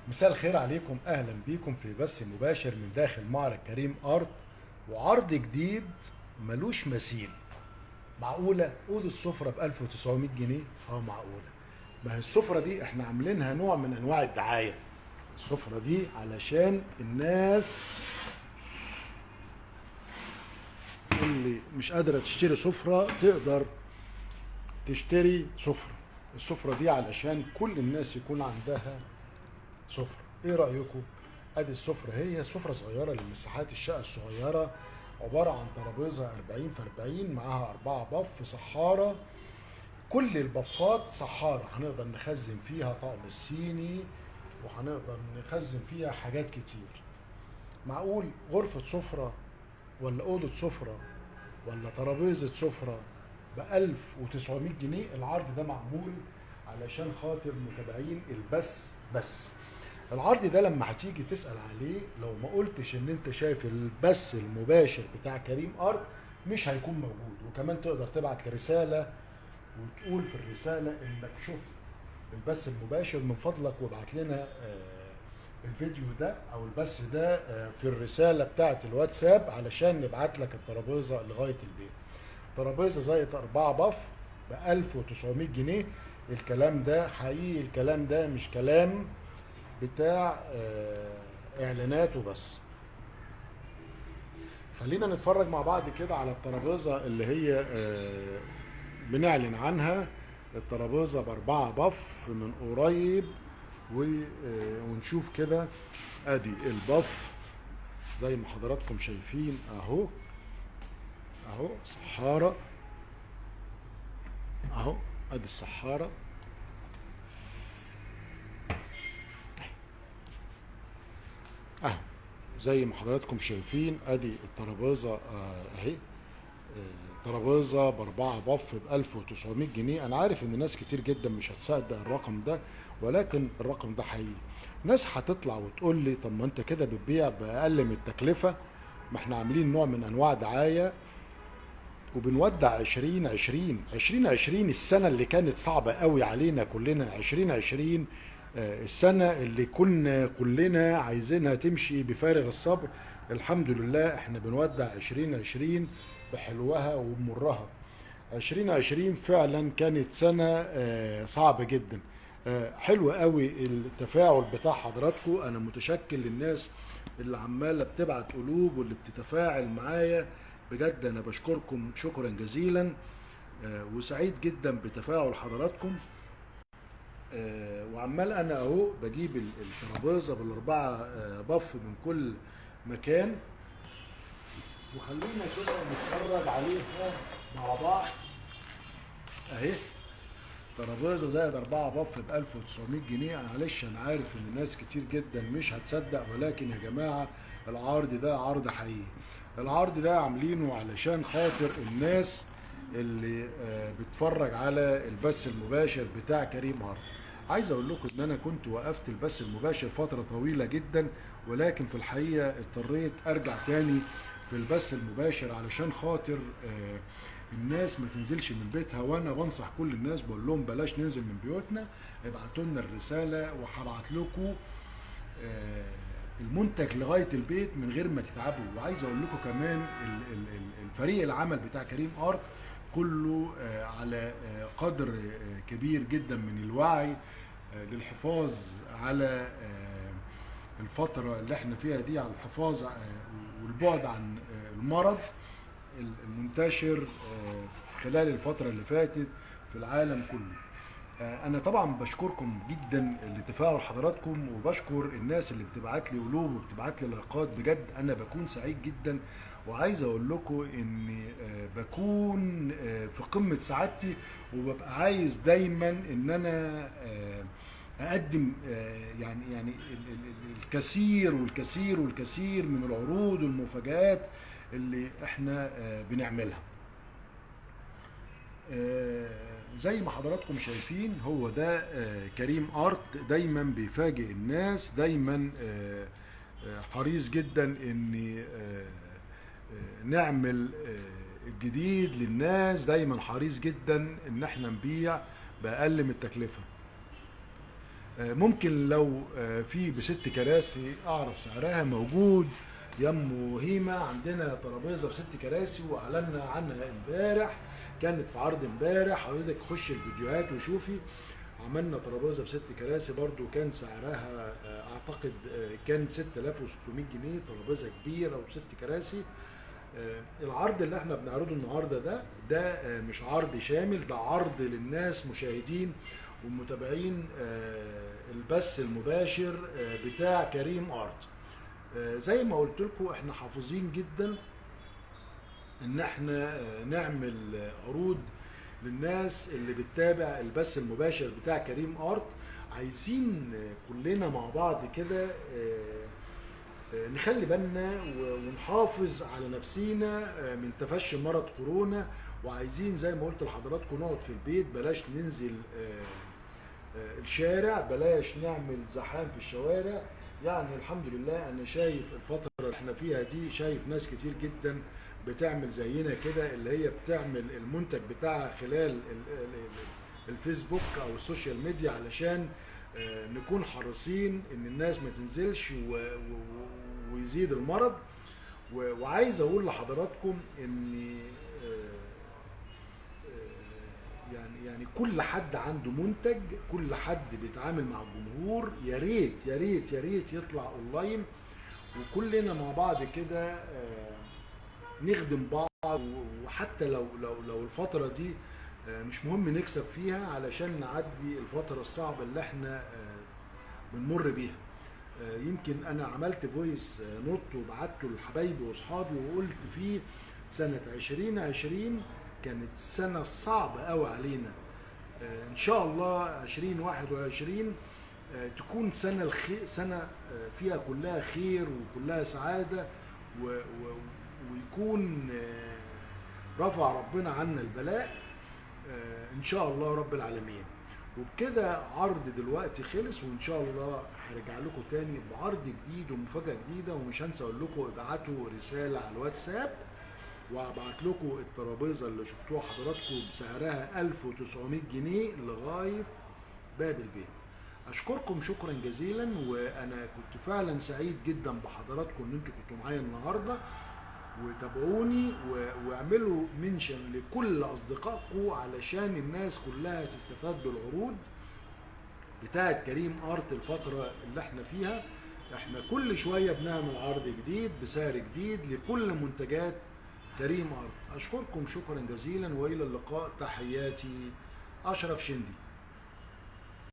مساء الخير عليكم، اهلا بيكم في بث مباشر من داخل معرض كريم ارت وعرض جديد ملوش مثيل. معقوله اوضه السفره ب 1900 جنيه؟ معقوله. ما هي السفره دي احنا عاملينها نوع من انواع الدعايه. السفره دي علشان الناس اللي مش قادره تشتري سفره تقدر تشتري سفره. السفره دي علشان كل الناس يكون عندها سفرة. ايه رأيكم؟ ادي السفرة، هي سفرة صغيرة لمساحات الشقة الصغيرة، عبارة عن ترابيزة 40 في 40 معاها 4 بف صحارة. كل البفات صحارة، هنقدر نخزن فيها طقم الصيني وهنقدر نخزن فيها حاجات كتير. معقول غرفة سفرة ولا أوضة سفرة ولا ترابيزة سفرة ب 1900 جنيه؟ العرض ده معمول علشان خاطر متابعين البث بس. العرض ده لما هتيجي تسأل عليه، لو ما قلتش ان انت شايف البث المباشر بتاع كريم ارت مش هيكون موجود. وكمان تقدر تبعت رسالة وتقول في الرسالة انك شفت البث المباشر، من فضلك وابعت لنا الفيديو ده او البث ده في الرسالة بتاعة الواتساب علشان نبعت لك الترابيزة لغاية البيت. ترابيزة زائد 4 باف ب 1900 جنيه. الكلام ده حقيقي، الكلام ده مش كلام بتاع اعلانات وبس. خلينا نتفرج مع بعض كده على الترابيزه اللي هي بنعلن عنها. الترابيزه باربعه بف من قريب ونشوف كده. ادي البف زي ما حضراتكم شايفين اهو، اهو صحاره، اهو ادي الصحاره اهو زي ما حضراتكم شايفين. ادي الترابيزه اهي. ترابيزه باربعه بف ب 1900 جنيه. انا عارف ان ناس كتير جدا مش هتصدق الرقم ده، ولكن الرقم ده حقيقي. ناس هتطلع وتقول لي طب ما انت كده بتبيع باقل من التكلفه. ما احنا عاملين نوع من انواع دعايه وبنودع 2020 السنة اللي كانت صعبة قوي علينا كلنا. 2020 السنة اللي كنا كلنا عايزينها تمشي بفارغ الصبر. الحمد لله احنا بنودع 2020 بحلوها ومرها. 2020 فعلا كانت سنة صعبة جدا. حلو قوي التفاعل بتاع حضراتكم. انا متشكر للناس اللي عمالة بتبعت قلوب واللي بتتفاعل معايا. بجد انا بشكركم شكرا جزيلا. وسعيد جدا بتفاعل حضراتكم. وعمال انا اهو بجيب الترابيزه بالاربعه بف من كل مكان. وخلينا كده نتفرج عليها مع بعض اهي. ترابيزه زائد 4 بف ب 1900 جنيه. معلش انا عارف ان ناس كتير جدا مش هتصدق، ولكن يا جماعه العرض ده عرض حقيقي. العرض ده عاملينه علشان خاطر الناس اللي بتتفرج على البث المباشر بتاع كريم ارت. عايز اقول لكم ان انا كنت وقفت البث المباشر فتره طويله جدا، ولكن في الحقيقه اضطريت ارجع تاني في البث المباشر علشان خاطر الناس ما تنزلش من بيتها. وانا بنصح كل الناس بقول لهم بلاش ننزل من بيوتنا، ابعتوا لنا الرساله وهبعت لكم المنتج لغايه البيت من غير ما تتعبوا. وعايز اقول لكم كمان الفريق العمل بتاع كريم ارت كله على قدر كبير جدا من الوعي للحفاظ على الفترة اللي احنا فيها دي، على الحفاظ والبعد عن المرض المنتشر في خلال الفترة اللي فاتت في العالم كله. انا طبعا بشكركم جدا لتفاعل حضراتكم، وبشكر الناس اللي بتبعت لي قلوب وبتبعت لي لايكات. بجد انا بكون سعيد جدا. وعايز اقول لكم اني بكون في قمة سعادتي، وببقى عايز دايما ان انا اقدم يعني الكثير والكثير والكثير من العروض والمفاجآت اللي احنا بنعملها. زي ما حضراتكم شايفين هو ده كريم ارت دايما بيفاجئ الناس. دايما حريص جدا ان نعمل الجديد للناس. دايما حريص جدا ان احنا نبيع باقل من التكلفه. ممكن لو في بست كراسي اعرف سعرها موجود. يمو هيما عندنا ترابيزه بست كراسي واعلنا عنها امبارح، كانت في عرض امبارح، حضرتك خش الفيديوهات وشوفي. عملنا ترابيزه بست كراسي برضو كان سعرها اعتقد كان 6600 جنيه، ترابيزه كبيره وست كراسي. العرض اللي احنا بنعرضه النهارده ده مش عرض شامل، ده عرض للناس مشاهدين ومتابعين البث المباشر بتاع كريم ارت. زي ما قلت لكم احنا حافظين جدا ان احنا نعمل عروض للناس اللي بتتابع البث المباشر بتاع كريم ارت. عايزين كلنا مع بعض كده نخلي بالنا ونحافظ على نفسينا من تفشي مرض كورونا، وعايزين زي ما قلت لحضراتكم نقعد في البيت، بلاش ننزل الشارع، بلاش نعمل زحام في الشوارع. يعني الحمد لله انا شايف الفترة اللي احنا فيها دي، شايف ناس كتير جدا بتعمل زينا كده، اللي هي بتعمل المنتج بتاعها خلال الفيسبوك او السوشيال ميديا، علشان نكون حريصين ان الناس ما تنزلش ويزيد المرض. وعايز اقول لحضراتكم ان يعني كل حد عنده منتج، كل حد بيتعامل مع الجمهور، يا ريت يا ريت يا ريت يطلع اونلاين وكلنا مع بعض كده نخدم بعض. وحتى لو الفترة دي مش مهم نكسب فيها علشان نعدي الفترة الصعبة اللي احنا بنمر بيها. يمكن انا عملت فويس نوت وبعته لحبايبي واصحابي وقلت فيه سنة 2020 كانت سنة صعبة قوي علينا. ان شاء الله 2021 تكون سنة فيها كلها خير وكلها سعادة ويكون رفع ربنا عنا البلاء ان شاء الله رب العالمين. وبكده عرض دلوقتي خلص، وان شاء الله هرجع لكم تاني بعرض جديد ومفاجأة جديدة. ومش هنسى اقول لكم ابعتوا رسالة على الواتساب وابعت لكم الترابيزة اللي شفتوها حضراتكم بسعرها 1900 جنيه لغاية باب البيت. اشكركم شكرا جزيلا، وانا كنت فعلا سعيد جدا بحضراتكم ان انتوا كنتوا معايا النهارده. وتابعوني واعملوا منشن لكل اصدقائكم علشان الناس كلها تستفاد بالعروض بتاعت كريم ارت الفترة اللي احنا فيها. احنا كل شوية بنعمل عرض جديد بسعر جديد لكل منتجات كريم ارت. اشكركم شكرا جزيلا والى اللقاء، تحياتي اشرف شندي.